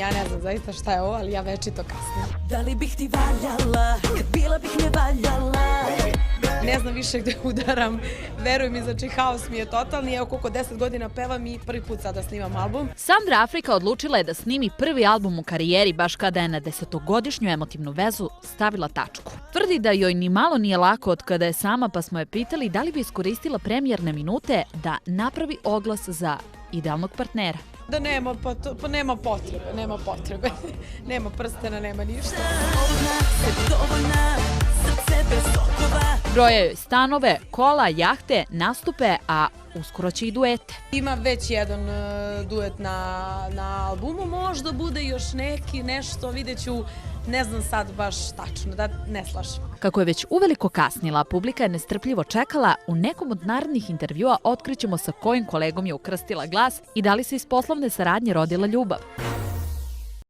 ja ne znam zaista šta je ovo, ali ja večito kasnim. Da li bih ti valjala, kad bila bih nevaljala? Ne znam više gde udaram, veruj mi, znači haos mi je totalni, evo koliko 10 godina pevam i prvi put sada snimam album. Sandra Afrika odlučila je da snimi prvi album u karijeri baš kada je na 10-godišnju emotivnu vezu stavila tačku. Tvrdi da joj ni malo nije lako od kada je sama, pa smo je pitali da li bi iskoristila premijerne minute da napravi oglas za idealnog partnera. Da nema, pa nema potrebe, nema prstena, nema ništa. Broja joj stanove, kola, jahte, nastupe, a uskoro će i duete. Ima već jedan duet na albumu, možda bude još nešto, vidjet ću, ne znam sad baš tačno, da ne slažem. Kako je već uveliko kasnila, publika je nestrpljivo čekala, u nekom od narednih intervjua otkrićemo sa kojim kolegom je ukrstila glas i da li se iz poslovne saradnje rodila ljubav.